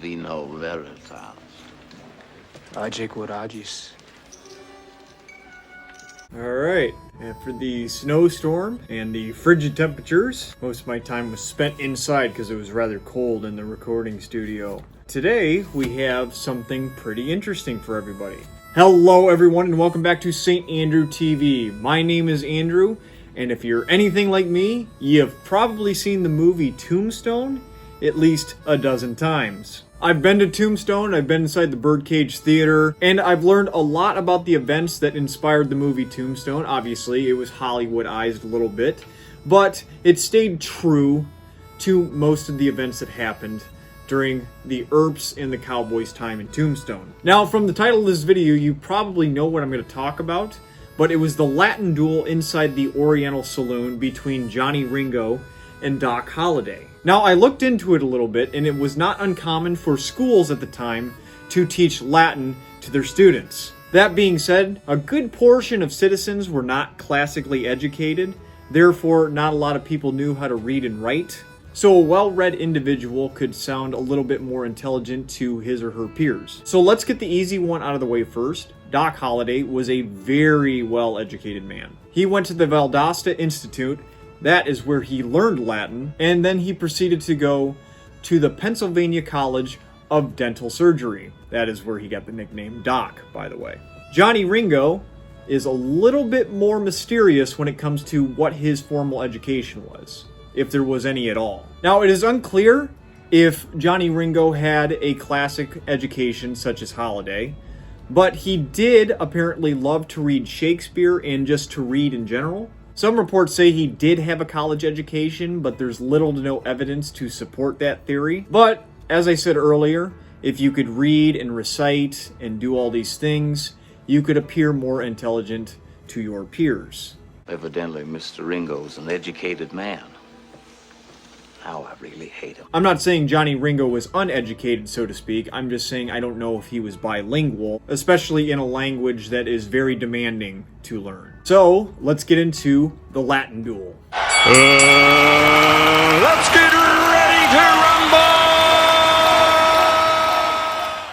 vino veritas. Age quod Alright, after the snowstorm and the frigid temperatures, most of my time was spent inside because it was rather cold in the recording studio. Today, we have something pretty interesting for everybody. Hello everyone and welcome back to St. Andrew TV. My name is Andrew, and if you're anything like me, you have probably seen the movie Tombstone at least a dozen times. I've been to Tombstone, I've been inside the Birdcage Theater, and I've learned a lot about the events that inspired the movie Tombstone. Obviously, it was Hollywoodized a little bit, but it stayed true to most of the events that happened during the Earps and the Cowboys' time in Tombstone. Now, from the title of this video, you probably know what I'm going to talk about, but it was the Latin duel inside the Oriental Saloon between Johnny Ringo and Doc Holliday. Now, I looked into it a little bit, and it was not uncommon for schools at the time to teach Latin to their students. That being said, a good portion of citizens were not classically educated, therefore not a lot of people knew how to read and write. So a well-read individual could sound a little bit more intelligent to his or her peers. So let's get the easy one out of the way first. Doc Holliday was a very well-educated man. He went to the Valdosta Institute. That is where he learned Latin, and then he proceeded to go to the Pennsylvania College of Dental Surgery. That is where he got the nickname Doc, by the way. Johnny Ringo is a little bit more mysterious when it comes to what his formal education was, if there was any at all. Now, it is unclear if Johnny Ringo had a classic education such as Holliday, but he did apparently love to read Shakespeare and just to read in general. Some reports say he did have a college education, but there's little to no evidence to support that theory. But, as I said earlier, if you could read and recite and do all these things, you could appear more intelligent to your peers. Evidently, Mr. Ringo's an educated man. Now I really hate him. I'm not saying Johnny Ringo was uneducated, so to speak. I'm just saying I don't know if he was bilingual, especially in a language that is very demanding to learn. So, let's get into the Latin duel. Let's get ready to rumble!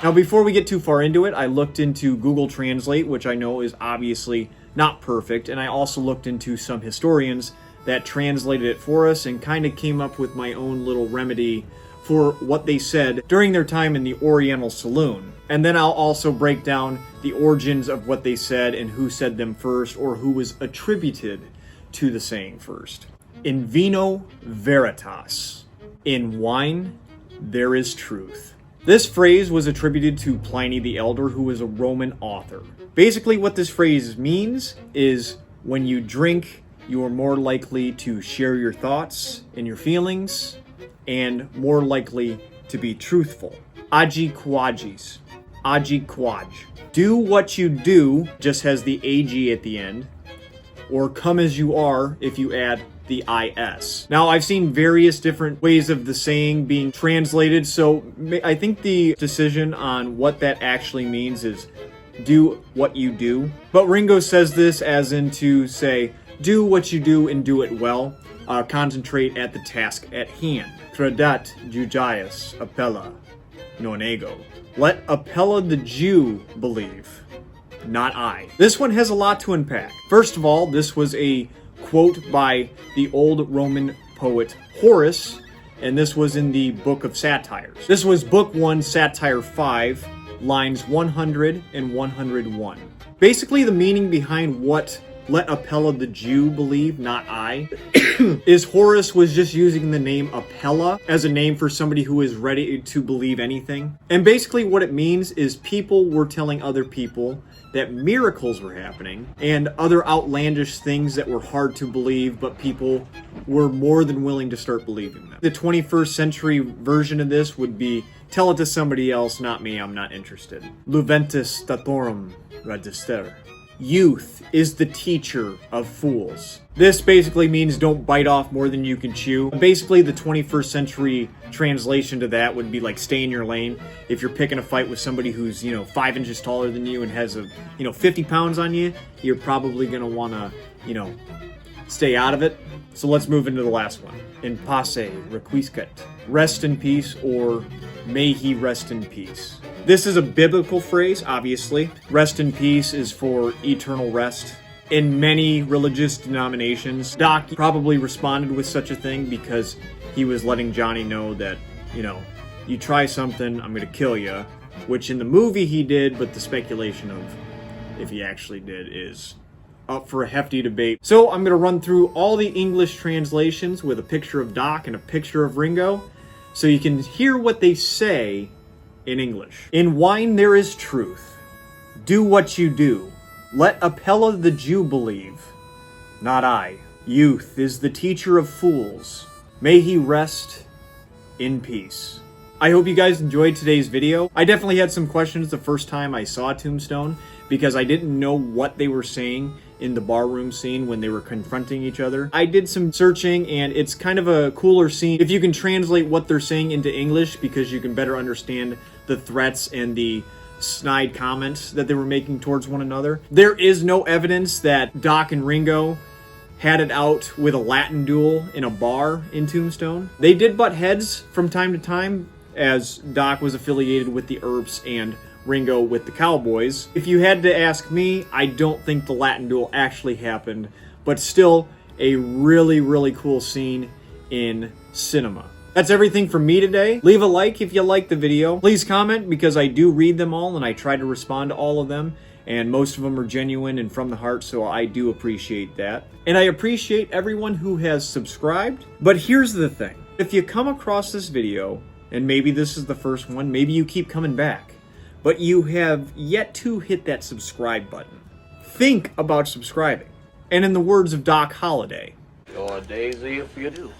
Now, before we get too far into it, I looked into Google Translate, which I know is obviously not perfect, and I also looked into some historians that translated it for us and kind of came up with my own little remedy for what they said during their time in the Oriental Saloon. And then I'll also break down the origins of what they said and who said them first, or who was attributed to the saying first. In vino veritas. In wine, there is truth. This phrase was attributed to Pliny the Elder, who was a Roman author. Basically, what this phrase means is when you drink, you are more likely to share your thoughts and your feelings, and more likely to be truthful. Agi quagis. Agi quaj. Do what you do just has the ag at the end, or come as you are if you add the is. Now, I've seen various different ways of the saying being translated, so I think the decision on what that actually means is do what you do. But Ringo says this as in to say, do what you do and do it well. Concentrate at the task at hand. Credat Judaeus appella non ego. Let Appella the Jew believe, not I. This one has a lot to unpack. First of all, this was a quote by the old Roman poet Horace, and this was in the Book of Satires. This was Book 1, Satire 5, lines 100 and 101. Basically, the meaning behind what let Appella the Jew believe, not I, is Horace was just using the name Appella as a name for somebody who is ready to believe anything. And basically what it means is people were telling other people that miracles were happening and other outlandish things that were hard to believe, but people were more than willing to start believing them. The 21st century version of this would be, tell it to somebody else, not me, I'm not interested. Luventus statorum register. Youth is the teacher of fools. This basically means don't bite off more than you can chew. Basically, the 21st century translation to that would be like stay in your lane. If you're picking a fight with somebody who's, 5 inches taller than you and has 50 pounds on you, you're probably going to want to, stay out of it. So let's move into the last one. In pace requiescat. Rest in peace, or may he rest in peace. This is a biblical phrase, obviously. Rest in peace is for eternal rest. In many religious denominations, Doc probably responded with such a thing because he was letting Johnny know that, you know, you try something, I'm gonna kill you. Which in the movie he did, but the speculation of if he actually did is up for a hefty debate. So I'm gonna run through all the English translations with a picture of Doc and a picture of Ringo, so you can hear what they say in English. In wine there is truth. Do what you do. Let Apella the Jew believe. Not I. Youth is the teacher of fools. May he rest in peace. I hope you guys enjoyed today's video. I definitely had some questions the first time I saw Tombstone because I didn't know what they were saying in the barroom scene when they were confronting each other. I did some searching and it's kind of a cooler scene if you can translate what they're saying into English because you can better understand the threats and the snide comments that they were making towards one another. There is no evidence that Doc and Ringo had it out with a Latin duel in a bar in Tombstone. They did butt heads from time to time, as Doc was affiliated with the Earps and Ringo with the Cowboys. If you had to ask me, I don't think the Latin duel actually happened, but still a really, really cool scene in cinema. That's everything from me today. Leave a like if you liked the video. Please comment because I do read them all and I try to respond to all of them. And most of them are genuine and from the heart, so I do appreciate that. And I appreciate everyone who has subscribed. But here's the thing. If you come across this video, and maybe this is the first one, maybe you keep coming back, but you have yet to hit that subscribe button, think about subscribing. And in the words of Doc Holliday, You're daisy if you do.